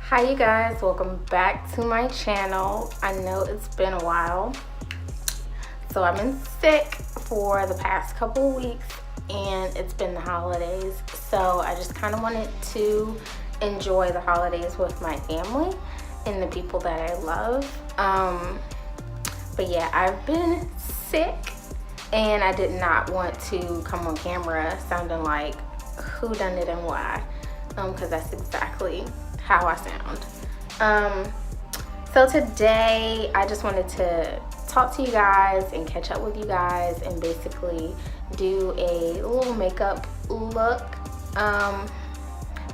Hi you guys, welcome back to my channel. I know it's been a while. So I've been sick for the past couple of weeks and it's been the holidays. So I just kind of wanted to enjoy the holidays with my family and the people that I love. But yeah, I've been sick and I did not want to come on camera sounding like who done it and why, because that's exactly how I sound. So today I just wanted to talk to you guys and catch up with you guys and basically do a little makeup look,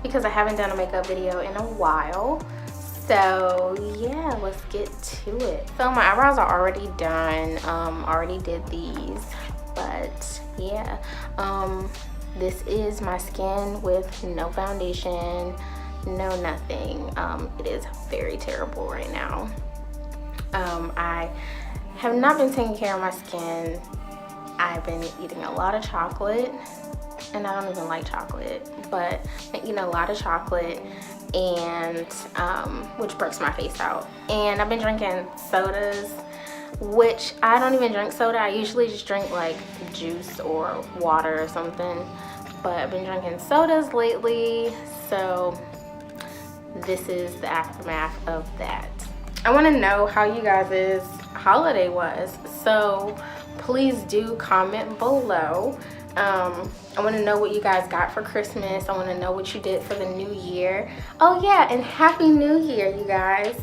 because I haven't done a makeup video in a while. So yeah, let's get to it. So my eyebrows are already done. Already did these, but yeah, this is my skin with no foundation, no nothing. It is very terrible right now. I have not been taking care of my skin. I've been eating a lot of chocolate, and I don't even like chocolate, but I eat a lot of chocolate, and which breaks my face out. And I've been drinking sodas, which I don't even drink soda. I usually just drink like juice or water or something, but I've been drinking sodas lately, so this is the aftermath of that. I want to know how you guys' holiday was, so please do comment below. I want to know what you guys got for Christmas. I want to know what you did for the new year. Oh yeah, and Happy New Year, you guys.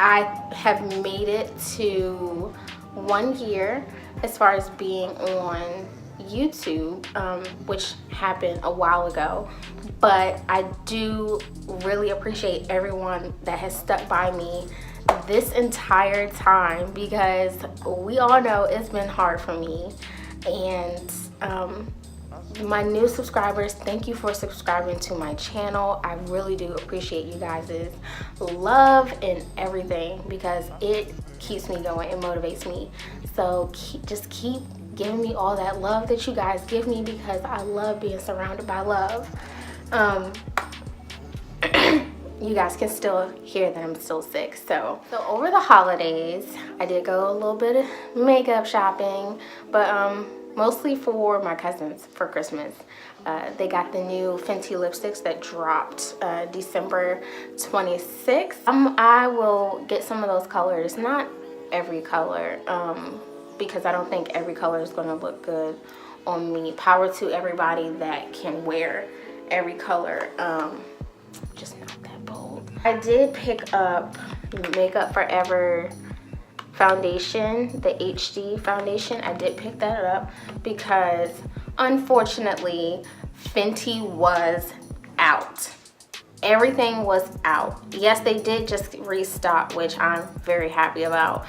I have made it to 1 year as far as being on YouTube, which happened a while ago, but I do really appreciate everyone that has stuck by me this entire time, because we all know it's been hard for me. And my new subscribers, thank you for subscribing to my channel. I really do appreciate you guys' love and everything, because it keeps me going and motivates me. So just keep giving me all that love that you guys give me, because I love being surrounded by love. You guys can still hear that I'm still sick. So over the holidays, I did go a little bit of makeup shopping, but mostly for my cousins for Christmas. They got the new Fenty lipsticks that dropped December 26th. I will get some of those colors, not every color, because I don't think every color is gonna look good on me. Power to everybody that can wear every color, just not that bold. I did pick up Makeup Forever foundation, the HD foundation. I did pick that up because unfortunately Fenty was out. Everything was out. Yes, they did just restock, which I'm very happy about,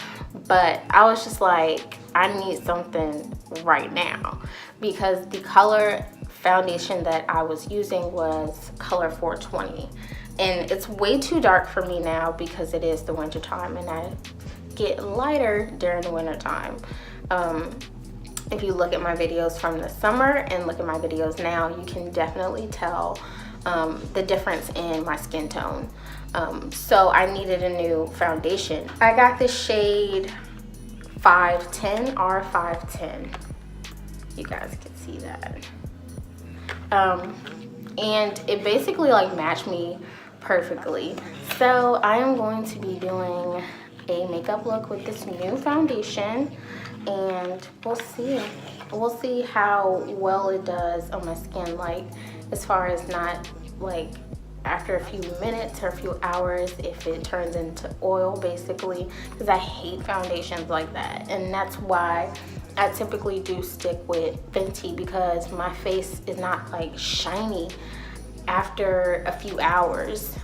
but I was just like, I need something right now, because the color foundation that I was using was color 420, and it's way too dark for me now because it is the winter time and I get lighter during the winter time. If you look at my videos from the summer and look at my videos now, you can definitely tell the difference in my skin tone. So I needed a new foundation. I got the shade 510, R510. You guys can see that. And it basically like matched me perfectly. So I am going to be doing a makeup look with this new foundation, and we'll see how well it does on my skin, like as far as not like after a few minutes or a few hours if it turns into oil, basically, because I hate foundations like that. And that's why I typically do stick with Fenty, because my face is not like shiny after a few hours.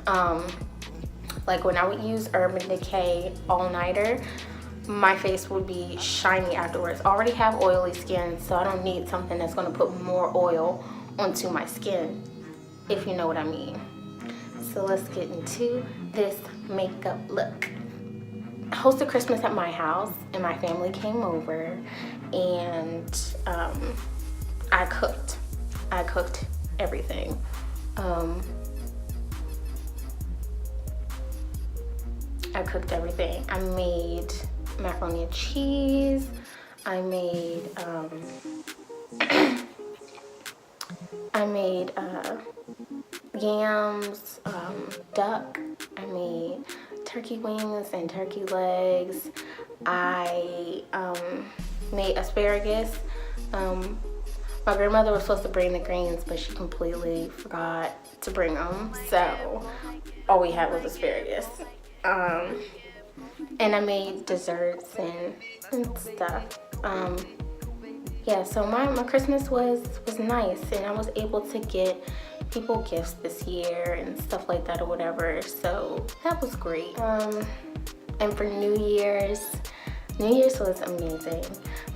Like when I would use Urban Decay all-nighter, my face would be shiny afterwards. I already have oily skin, so I don't need something that's going to put more oil onto my skin, if you know what I mean. So let's get into this makeup look. I hosted Christmas at my house and my family came over, and I cooked everything. I cooked everything. I made macaroni and cheese. I made yams, duck. I made turkey wings and turkey legs. I made asparagus. My grandmother was supposed to bring the greens, but she completely forgot to bring them. So all we had was asparagus. And I made desserts and stuff. Yeah, so my Christmas was nice, and I was able to get people gifts this year and stuff like that or whatever. So that was great. And for New Year's was amazing.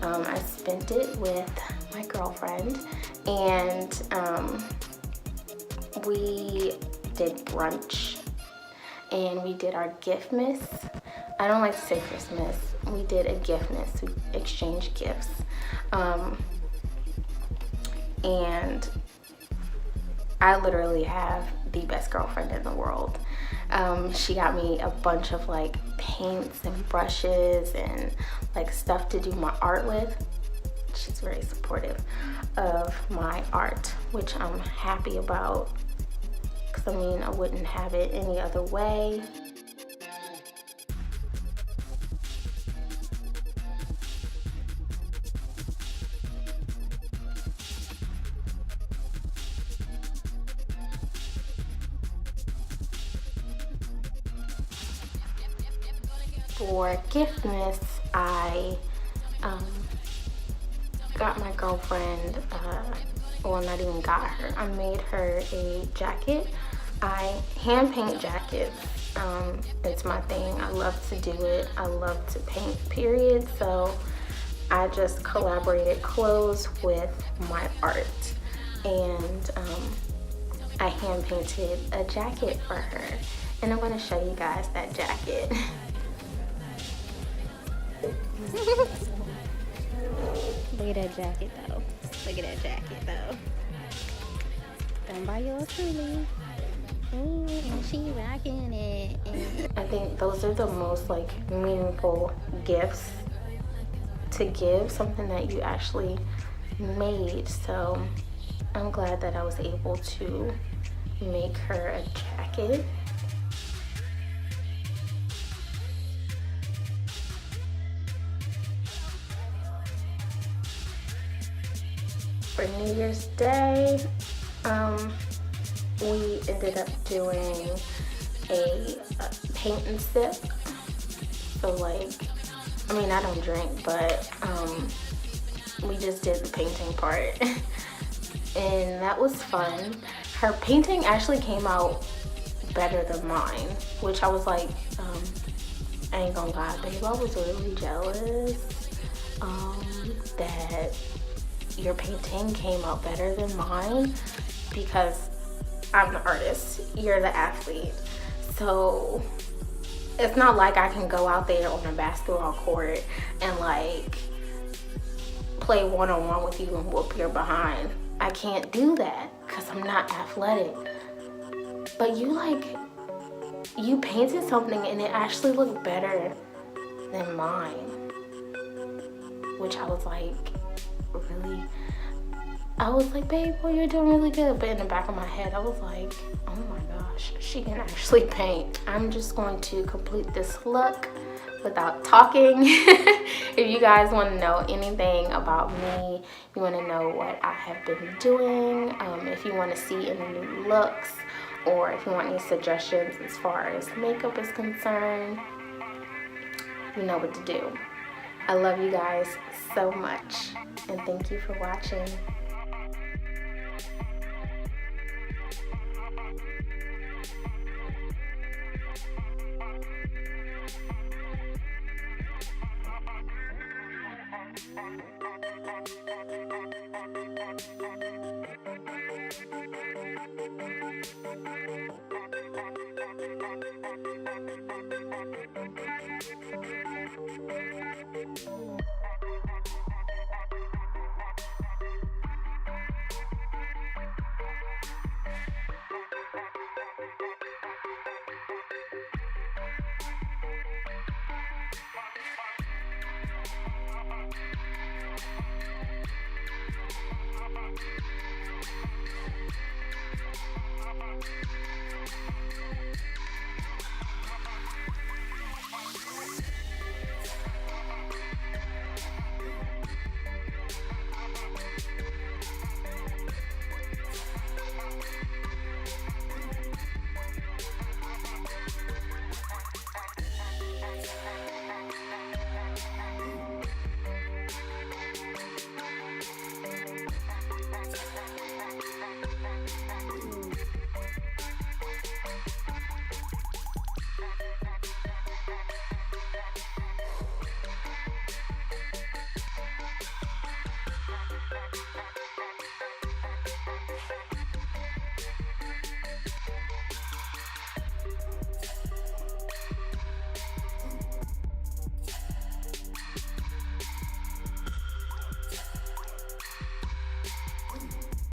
I spent it with my girlfriend, and we did brunch, and we did our gift miss. I don't like to say Christmas. We did a gift miss. We exchanged gifts. And I literally have the best girlfriend in the world. She got me a bunch of like paints and brushes and like stuff to do my art with. She's very supportive of my art, which I'm happy about, because I mean, I wouldn't have it any other way. For giftmas, I got my girlfriend, well, not even got her, I made her a jacket. I hand paint jackets. It's my thing. I love to do it. I love to paint, period. So I just collaborated clothes with my art, and I hand painted a jacket for her, and I'm going to show you guys that jacket. Look at that jacket though. Look at that jacket though. Done by yours truly. And she rocking it. I think those are the most like meaningful gifts to give, something that you actually made. So I'm glad that I was able to make her a jacket. For New Year's Day, we ended up doing a paint and sip. So like, I mean, I don't drink, but we just did the painting part. And that was fun. Her painting actually came out better than mine, which I was like, I ain't gonna lie, babe, I was really jealous that your painting came out better than mine, because I'm the artist, you're the athlete. So it's not like I can go out there on a basketball court and like play one-on-one with you and whoop your behind. I can't do that because I'm not athletic. But you painted something and it actually looked better than mine, which I was like, really? I was like, babe, well, you're doing really good. But in the back of my head, I was like, oh my gosh, she can actually paint. I'm just going to complete this look without talking. If you guys want to know anything about me, you want to know what I have been doing, if you want to see any new looks, or if you want any suggestions as far as makeup is concerned, you know what to do. I love you guys so much, and thank you for watching.